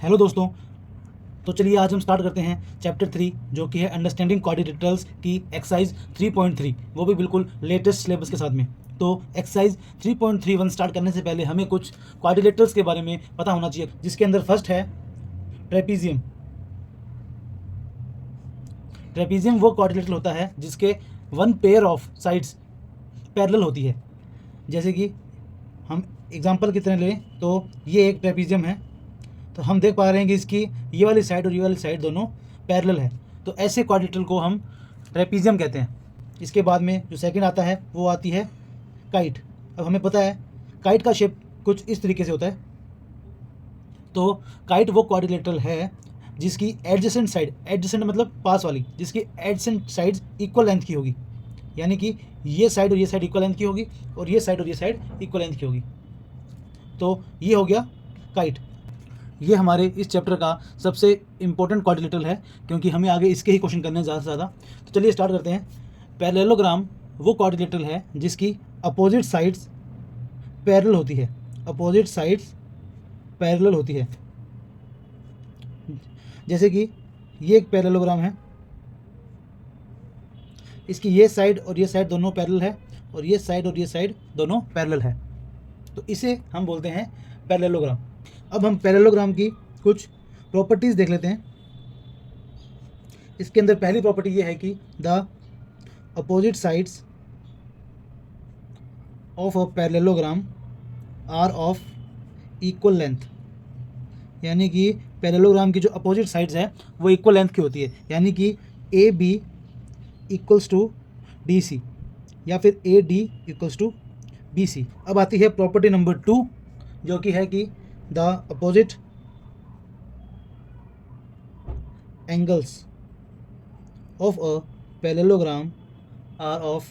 Hello दोस्तों। तो चलिए आज हम स्टार्ट करते हैं चैप्टर 3 जो कि है अंडरस्टैंडिंग क्वाड्रिलेटरल्स की एक्सरसाइज 3.3, वो भी बिल्कुल लेटेस्ट सिलेबस के साथ में। तो एक्सरसाइज 3.31 स्टार्ट करने से पहले हमें कुछ क्वाड्रिलेटरल्स के बारे में पता होना चाहिए, जिसके अंदर फर्स्ट है ट्रेपीजियम। ट्रेपीजियम वो क्वाड्रिलेटरल होता है जिसके one pair of sides parallel होती है। जैसे कि हम एग्जांपल की तरह लें तो ये एक ट्रेपीजियम है, तो हम देख पा रहे हैं कि इसकी ये वाली साइड और ये वाली साइड दोनों पैरेलल है। तो ऐसे क्वाड्रिलेटरल को हम ट्रेपीजियम कहते हैं। इसके बाद में जो सेकंड आता है वो आती है काइट। अब हमें पता है काइट का शेप कुछ इस तरीके से होता है। तो काइट वो क्वाड्रिलेटरल है जिसकी एडजेसेंट साइड, एडजेसेंट मतलब पास वाली, जिसकी एडजेसेंट साइड्स इक्वल लेंथ की होगी। यानी कि ये साइड और ये साइड इक्वल लेंथ की होगी और ये साइड और ये साइड इक्वल लेंथ की होगी। तो ये हो गया काइट। ये हमारे इस चैप्टर का सबसे इम्पोर्टेंट क्वाड्रिलेटरल है, क्योंकि हमें आगे इसके ही क्वेश्चन करने हैं ज़्यादा से ज़्यादा। तो चलिए स्टार्ट करते हैं। पैरेललोग्राम वो क्वाड्रिलेटरल है जिसकी अपोजिट साइड्स पैरेलल होती है। अपोजिट साइड्स पैरेलल होती है। जैसे कि ये एक पैरेललोग्राम है, इसकी ये साइड और ये साइड दोनों पैरेलल है और ये साइड और ये साइड दोनों पैरेलल है। तो इसे हम बोलते हैं पैरेललोग्राम। अब हम पैरेललोग्राम की कुछ प्रॉपर्टीज़ देख लेते हैं। इसके अंदर पहली प्रॉपर्टी ये है कि the opposite sides of a parallelogram are of equal length. यानी कि पैरेललोग्राम की जो अपोजिट साइड्स है वो इक्वल लेंथ की होती है। यानी कि A B equals to D C या फिर A D equals to B C. अब आती है प्रॉपर्टी नंबर 2 जो कि है कि the opposite angles of a parallelogram are of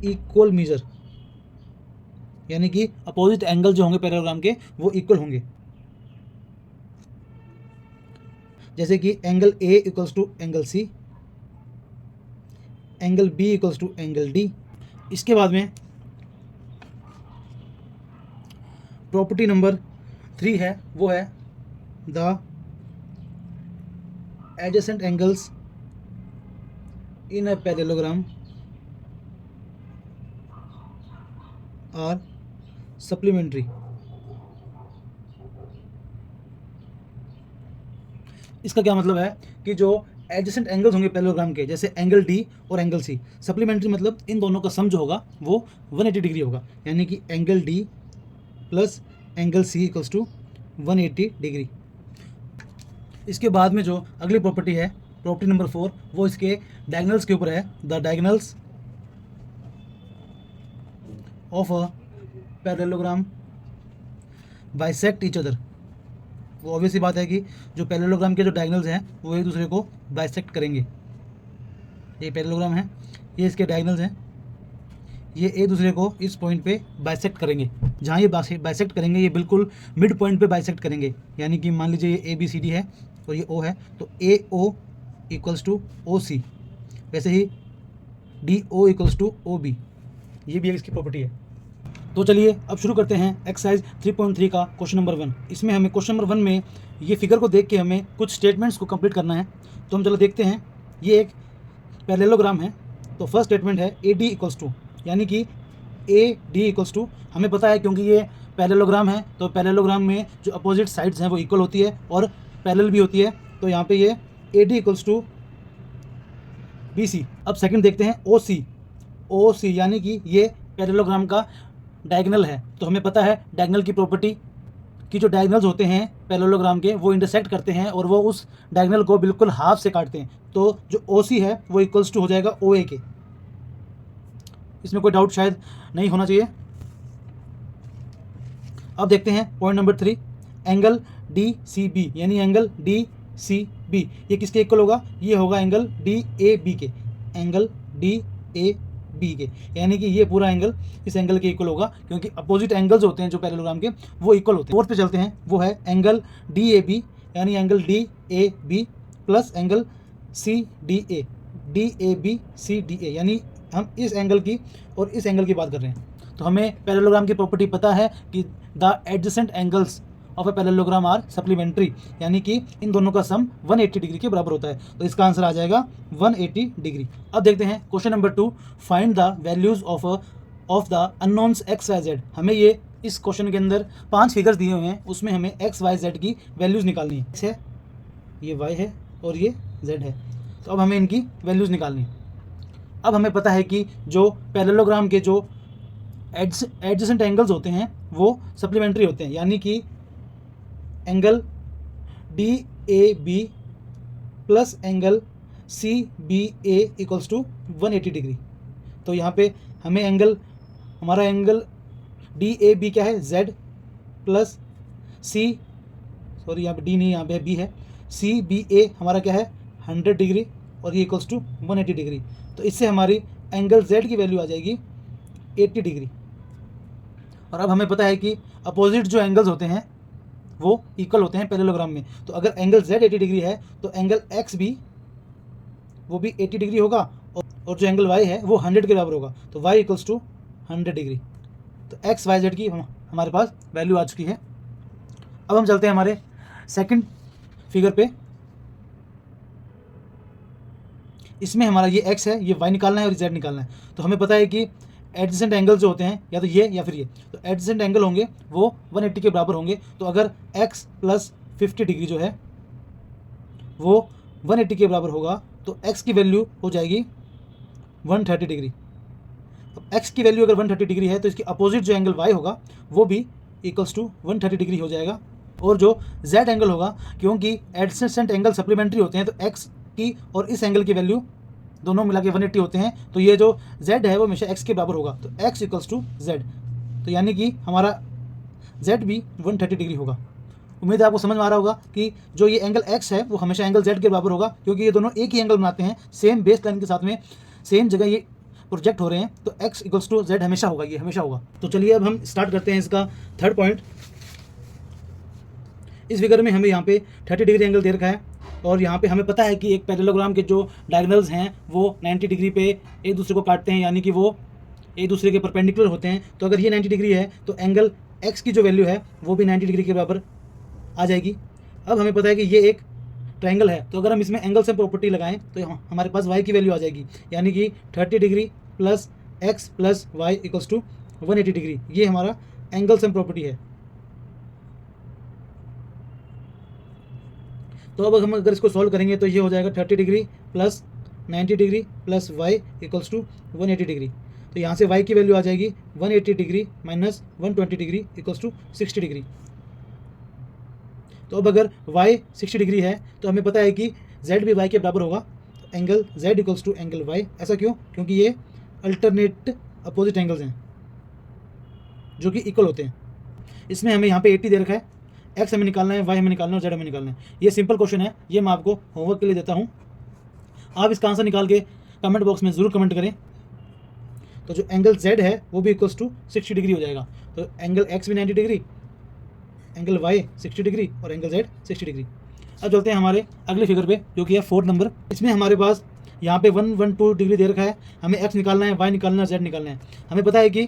equal measure. यानी कि अपोजिट एंगल जो होंगे पैरेललोग्राम के वो इक्वल होंगे। जैसे कि angle A equals to angle C, angle B equals to angle D. इसके बाद में प्रॉपर्टी नंबर 3 है, वो है the adjacent angles in a parallelogram are supplementary. इसका क्या मतलब है कि जो एडजेसेंट एंगल्स होंगे पैरेललोग्राम के, जैसे एंगल डी और एंगल सी, सप्लीमेंट्री मतलब इन दोनों का सम जो होगा वो 180 डिग्री होगा। यानी कि angle D plus angle C equals to 180 degree. इसके बाद में जो अगली प्रॉपर्टी है, प्रॉपर्टी नंबर 4, वो इसके डायगोनल्स के ऊपर है। The diagonals of a parallelogram bisect each other. वो ऑब्वियस सी बात है कि जो पैरेललोग्राम के जो डायगोनल्स हैं वो एक दूसरे को बाइसेक्ट करेंगे। ये पैरेललोग्राम है, ये इसके डायगोनल्स हैं, ये एक दूसरे को इस पॉइंट पे बाइसेक्ट करेंगे। जहाँ ये बाइसेक्ट करेंगे ये बिल्कुल मिड पॉइंट पे बाइसेक्ट करेंगे। यानी कि मान लीजिए ये ए बी सी डी है और ये ओ है, तो ए ओ इक्वल्स टू ओ सी, वैसे ही D O equals to O B. ये भी एक इसकी प्रॉपर्टी है। तो चलिए अब शुरू करते हैं एक्सरसाइज 3.3 का क्वेश्चन नंबर 1। इसमें हमें क्वेश्चन नंबर 1 में ये फिगर को देख के हमें कुछ स्टेटमेंट्स को कंप्लीट करना है। तो हम चलो देखते हैं। ये एक पैरेललोग्राम है, तो फर्स्ट स्टेटमेंट है ए डी इक्वल्स टू, यानी कि ए डी इक्वल्स टू हमें पता है क्योंकि ये पैरेललोग्राम है, तो पैरेललोग्राम में जो अपोजिट साइड्स हैं वो इक्वल होती है और पैरेलल भी होती है। तो यहाँ पे ये A D equals to B C. अब सेकंड देखते हैं ओ सी। ओ सी यानी कि ये पैरेललोग्राम का डायगोनल है। तो हमें पता है डायगोनल की प्रॉपर्टी कि जो डायगोनल्स होते हैं पैरेललोग्राम के वो इंटरसेक्ट करते हैं और वो उस डायगोनल को बिल्कुल हाफ से काटते हैं। तो जो ओ सी है वो इक्वल्स टू हो जाएगा ओ ए के। इसमें कोई डाउट शायद नहीं होना चाहिए। अब देखते हैं point number 3, angle D C B, यानी एंगल डी सी बी ये किसके इक्वल होगा? ये होगा एंगल डी ए बी के, एंगल डी ए बी के। यानी कि ये पूरा एंगल इस एंगल के इक्वल होगा, क्योंकि अपोजिट एंगल्स होते हैं जो पैरेललोग्राम के वो इक्वल होते हैं। फोर्थ पे चलते हैं, वो है एंगल डी ए बी, यानी angle D A B plus angle C D A B C D A, यानी हम इस एंगल की और इस एंगल की बात कर रहे हैं। तो हमें पैरेललोग्राम की प्रॉपर्टी पता है कि the adjacent angles of a parallelogram are supplementary, यानी कि इन दोनों का सम 180 डिग्री के बराबर होता है। तो इसका आंसर आ जाएगा 180 डिग्री। अब देखते हैं question number 2, find the values of the unknowns X Y Z. हमें ये इस क्वेश्चन के अंदर 5 फिगर्स दिए हुए हैं, उसमें हमें एक्स वाई जेड की वैल्यूज़ निकालनी है। एक्स है, ये वाई है और ये जेड है। तो अब हमें इनकी वैल्यूज़ निकालनी है। अब हमें पता है कि जो पैरेललोग्राम के जो एडजेसेंट एंगल्स होते हैं वो सप्लीमेंट्री होते हैं, यानी कि angle D A B plus angle C B A equals to 180 degree. तो यहाँ पे हमें हमारा एंगल डी ए बी क्या है, जेड प्लस यहाँ पे डी नहीं, यहाँ पे बी है, सी बी ए हमारा क्या है 100 डिग्री और ये इक्वल्स टू 180 डिग्री। तो इससे हमारी एंगल जेड की वैल्यू आ जाएगी 80 डिग्री। और अब हमें पता है कि अपोजिट जो एंगल्स होते हैं वो इक्वल होते हैं पैरेललोग्राम में। तो अगर एंगल जेड 80 डिग्री है तो एंगल एक्स भी वो भी 80 डिग्री होगा और जो एंगल वाई है वो 100 के बराबर होगा। तो वाई इक्वल्स टू 100 डिग्री। तो एक्स वाई जेड की हमारे पास वैल्यू आ चुकी है। अब हम चलते हैं हमारे सेकंड फिगर पे। इसमें हमारा ये एक्स है, ये वाई निकालना है और जेड निकालना है। तो हमें पता है कि एडजेसेंट एंगल जो होते हैं या तो ये या फिर ये, तो एडजेसेंट एंगल होंगे वो 180 के बराबर होंगे। तो अगर x प्लस 50 डिग्री जो है वो 180 के बराबर होगा तो x की वैल्यू हो जाएगी 130 डिग्री। अब x की वैल्यू अगर 130 डिग्री है तो इसकी अपोजिट जो एंगल y होगा वो भी इक्वल्स टू 130 डिग्री हो जाएगा। और जो z एंगल होगा, क्योंकि एडजेसेंट एंगल सप्लीमेंट्री होते हैं, तो x की और इस एंगल की वैल्यू दोनों मिला के 180 होते हैं, तो ये जो z है वो हमेशा x के बराबर होगा। तो x इक्वल्स टू z, तो यानी कि हमारा z भी 130 डिग्री होगा। उम्मीद है आपको समझ में आ रहा होगा कि जो ये एंगल x है वो हमेशा एंगल z के बराबर होगा, क्योंकि ये दोनों एक ही एंगल बनाते हैं, सेम बेस लाइन के साथ में सेम जगह ये प्रोजेक्ट हो रहे हैं। तो x इक्वल्स टू z हमेशा होगा, ये हमेशा होगा। तो चलिए अब हम स्टार्ट करते हैं इसका थर्ड पॉइंट। इस फिगर में हमें यहाँ पे 30 डिग्री एंगल दे रखा है और यहाँ पे हमें पता है कि एक पैरेललोग्राम के जो डायगोनल्स हैं वो 90 डिग्री पे एक दूसरे को काटते हैं, यानी कि वो एक दूसरे के परपेंडिकुलर होते हैं। तो अगर ये 90 डिग्री है तो एंगल x की जो वैल्यू है वो भी 90 डिग्री के बराबर आ जाएगी। अब हमें पता है कि ये एक ट्रायंगल है, तो अगर हम इसमें एंगल सम प्रॉपर्टी लगाएं तो हमारे पास y की वैल्यू आ जाएगी, यानी कि 30 degree plus x plus Y equals to 180 degree. ये हमारा एंगल सम प्रॉपर्टी है। तो अब हम अगर इसको सॉल्व करेंगे तो ये हो जाएगा 30 degree plus 90 degree plus Y equals to 180 degree. तो यहाँ से y की वैल्यू आ जाएगी 180 degree minus 120 degree equals to 60 degree. तो अब अगर y 60 डिग्री है तो हमें पता है कि z भी y के बराबर होगा। तो angle z equals to angle y। ऐसा क्यों? क्योंकि ये अल्टरनेट अपोजिट एंगल्स हैं जो कि इक्वल होते हैं। इसमें हमें यहाँ पे 80 दे रखा है, x हमें निकालना है, y हमें निकालना है और z हमें निकालना है। ये सिंपल क्वेश्चन है, ये मैं आपको होमवर्क के लिए देता हूँ। आप इसका आंसर निकाल के कमेंट बॉक्स में ज़रूर कमेंट करें। तो जो एंगल z है वो भी इक्वल्स टू 60 डिग्री हो जाएगा। तो एंगल x भी 90 डिग्री, एंगल y 60 डिग्री और एंगल z 60 डिग्री। अब चलते हैं हमारे अगले फिगर पे जो कि है 4 नंबर। इसमें हमारे पास यहाँ पे 112 डिग्री दे रखा है, हमें x निकालना है, y निकालना है, z निकालना है। हमें पता है कि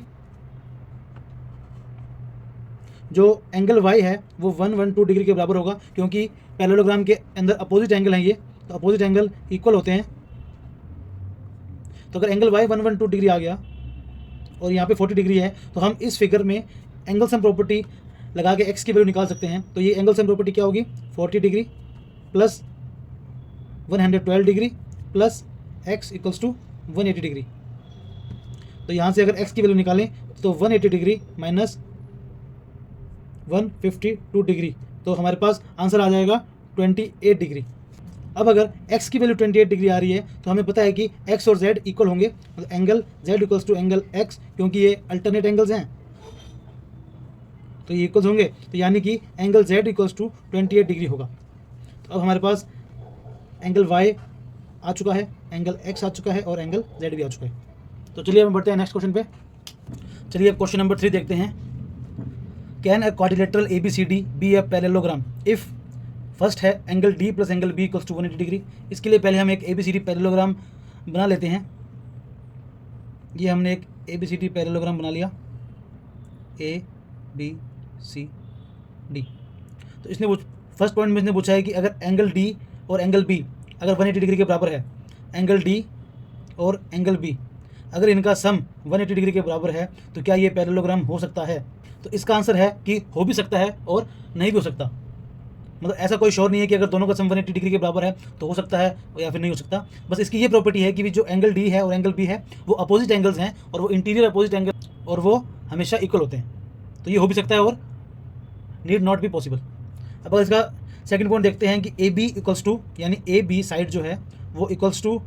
जो एंगल y है वो 112 डिग्री के बराबर होगा, क्योंकि पैरेललोग्राम के अंदर अपोजिट एंगल हैं ये, तो अपोजिट एंगल इक्वल होते हैं। तो अगर एंगल y 112 डिग्री आ गया और यहाँ पे 40 डिग्री है तो हम इस फिगर में एंगल सम प्रॉपर्टी लगा के x की वैल्यू निकाल सकते हैं। तो ये एंगल सम प्रॉपर्टी क्या होगी, 40 degree plus 112 degree plus x equals to 180 degree. तो यहाँ से अगर x की वैल्यू निकालें तो 180 डिग्री माइनस 152 डिग्री, तो हमारे पास आंसर आ जाएगा 28 डिग्री। अब अगर x की वैल्यू 28 डिग्री आ रही है तो हमें पता है कि x और z इक्वल होंगे। तो angle z equals to angle x, क्योंकि ये अल्टरनेट एंगल्स हैं तो ये इक्वल्स होंगे, तो यानी कि angle z equals to 28 degree होगा। तो अब हमारे पास एंगल y आ चुका है, एंगल x आ चुका है और एंगल z भी आ चुका है। तो चलिए हम बढ़ते हैं नेक्स्ट क्वेश्चन पे। चलिए अब क्वेश्चन नंबर 3 देखते हैं। Can a quadrilateral ABCD be a parallelogram if first है angle D plus angle B equals to 180 degree. इसके लिए पहले हम एक ABCD पैरेललोग्राम बना लेते हैं। ये हमने एक ABCD पैरेललोग्राम बना लिया, ABCD। तो इसने फर्स्ट पॉइंट में इसने पूछा है कि अगर एंगल डी और एंगल बी अगर 180 डिग्री के बराबर है, एंगल डी और एंगल बी अगर इनका सम 180 डिग्री के बराबर है, तो क्या ये पैरेललोग्राम हो सकता है? तो इसका आंसर है कि हो भी सकता है और नहीं भी हो सकता। मतलब ऐसा कोई श्योर नहीं है कि अगर दोनों का सम 180 डिग्री के बराबर है तो हो सकता है या फिर नहीं हो सकता। बस इसकी ये प्रॉपर्टी है कि जो एंगल डी है और एंगल बी है वो अपोजिट एंगल्स हैं और वो इंटीरियर अपोजिट एंगल और वो हमेशा इक्वल होते हैं। तो ये हो भी सकता है और नीड नॉट बी पॉसिबल। अब अगर इसका सेकंड पॉइंट देखते हैं कि ए बी इक्वल्स टू, यानी ए बी साइड जो है वो इक्वल्स टू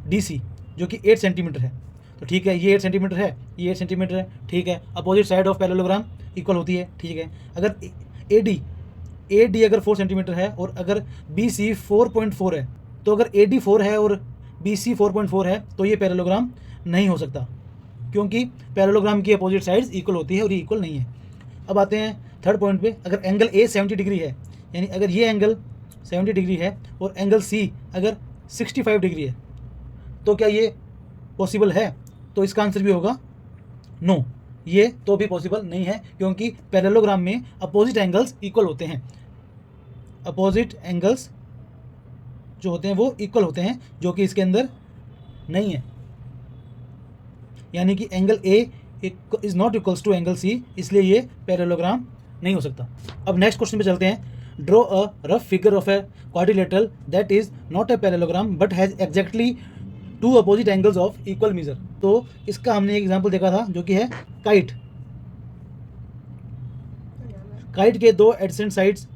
डी सी जो कि 8 सेंटीमीटर है। तो ठीक है, ये 8 सेंटीमीटर है, ये 8 सेंटीमीटर है, ठीक है। Opposite side of parallelogram equal होती है, ठीक है। अगर ए डी अगर 4 सेंटीमीटर है और अगर बी सी 4.4 है, तो अगर ए डी 4 है और बी सी 4.4 है तो ये पैरेललोग्राम नहीं हो सकता, क्योंकि पैरेललोग्राम की अपोजिट साइड्स इक्वल होती है और ये इक्वल नहीं है। अब आते हैं थर्ड पॉइंट पे। अगर एंगल ए 70 डिग्री है, यानी अगर ये एंगल 70 डिग्री है और एंगल सी अगर 65 डिग्री है, तो क्या ये पॉसिबल है? तो इसका आंसर भी होगा नो, ये तो भी पॉसिबल नहीं है, क्योंकि पैरेललोग्राम में अपोजिट एंगल्स इक्वल होते हैं। अपोजिट एंगल्स जो होते हैं वो इक्वल होते हैं, जो कि इसके अंदर नहीं है। यानी कि angle A is not equals to angle C, इसलिए ये पैरेललोग्राम नहीं हो सकता। अब नेक्स्ट क्वेश्चन पे चलते हैं। Draw a rough figure of a quadrilateral that is not a parallelogram but has exactly 2 opposite angles of equal major. तो इसका हमने एक एग्जांपल देखा था जो कि है काइट। काइट के 2 एडजेसेंट साइड्स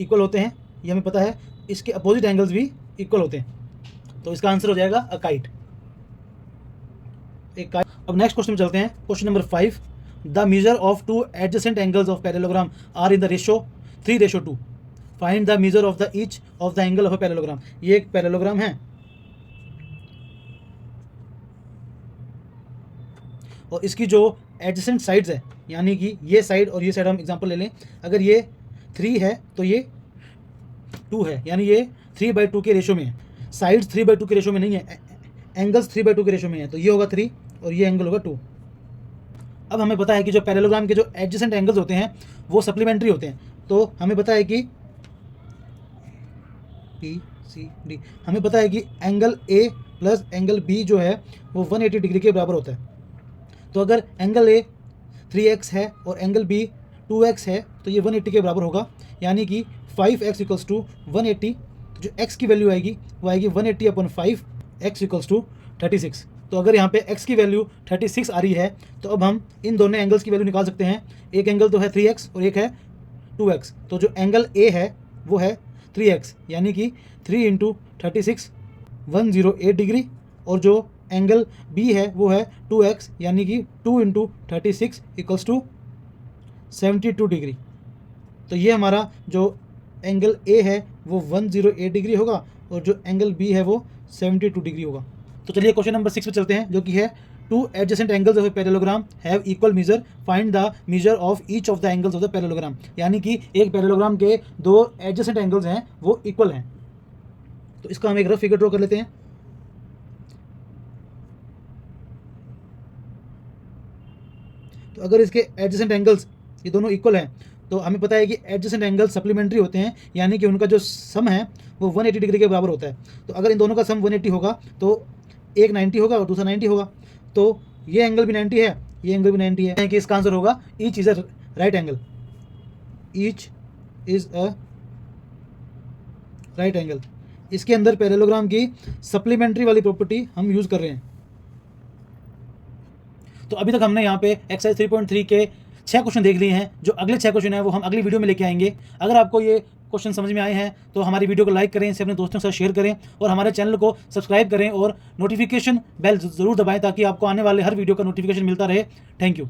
इक्वल होते हैं, ये हमें पता है। इसके अपोजिट एंगल्स भी इक्वल होते हैं, तो इसका आंसर हो जाएगा अ काइट, एक काइट। अब नेक्स्ट क्वेश्चन में चलते हैं। Question number 5, the measure of 2 adjacent angles of parallelogram are in the ratio 3:2। Find the measure of the each of the angle of a parallelogram. ये एक parallelogram है और इसकी जो एडजेसेंट साइड्स है, यानी कि ये साइड और ये साइड हम एग्जांपल ले लें। अगर ये 3 है तो ये 2 है, यानी ये 3/2 के रेशो में है। साइड्स 3/2 के रेशो में नहीं है, एंगल्स 3/2 के रेशो में है, तो ये होगा 3 और ये एंगल होगा 2। अब हमें पता है कि जो पैरेललोग्राम के जो एडजेसेंट एंगल्स होते हैं वो सप्लीमेंट्री होते हैं। तो हमें पता है कि पी सी डी, हमें पता है कि angle A plus angle B जो है वो 180 डिग्री के बराबर होता है। तो अगर एंगल ए 3x है और एंगल बी 2x है तो ये 180 के बराबर होगा, यानी कि 5x इक्वल्स टू 180। तो जो x की वैल्यू आएगी वो आएगी 180/5, x इक्वल्स टू 36। तो अगर यहाँ पे x की वैल्यू 36 आ रही है तो अब हम इन दोनों एंगल्स की वैल्यू निकाल सकते हैं। एक एंगल तो है 3x और एक है 2x। तो जो एंगल a है वो है 3x, यानी कि 3 × 36 108 डिग्री, और जो एंगल बी है वो है 2x, यानी कि 2 × 36 इक्वल्स टू 72 डिग्री। तो ये हमारा जो एंगल ए है वो 108 डिग्री होगा और जो एंगल बी है वो 72 डिग्री होगा। तो चलिए क्वेश्चन नंबर 6 पे चलते हैं, जो कि है 2 adjacent angles of a parallelogram have equal major, find the measure of each of the angles of the parallelogram. यानी कि एक पैरेललोग्राम के 2 एडजेसेंट एंगल्स हैं वो इक्वल हैं। तो इसका हम एक रफ फिगर ड्रॉ कर लेते हैं। तो अगर इसके एडजेसेंट एंगल्स ये दोनों इक्वल हैं तो हमें पता है कि एडजेसेंट एंगल्स सप्लीमेंट्री होते हैं, यानी कि उनका जो सम है वो 180 डिग्री के बराबर होता है। तो अगर इन दोनों का सम 180 होगा तो एक 90 होगा और दूसरा 90 होगा। तो ये एंगल भी 90 है, ये एंगल भी 90 है, कि इसका आंसर होगा each is a right angle. Each is a right angle. इसके अंदर पैरेललोग्राम की सप्लीमेंट्री वाली प्रॉपर्टी हम यूज़ कर रहे हैं। तो अभी तक हमने यहाँ पे एक्सरसाइज 3.3 के 6 क्वेश्चन देख लिए हैं। जो अगले 6 क्वेश्चन हैं वो हम अगली वीडियो में लेके आएंगे। अगर आपको ये क्वेश्चन समझ में आए हैं तो हमारी वीडियो को लाइक करें, इसे अपने दोस्तों के साथ शेयर करें और हमारे चैनल को सब्सक्राइब करें और नोटिफिकेशन बेल ज़रूर दबाएं ताकि आपको आने वाले हर वीडियो का नोटिफिकेशन मिलता रहे। Thank you.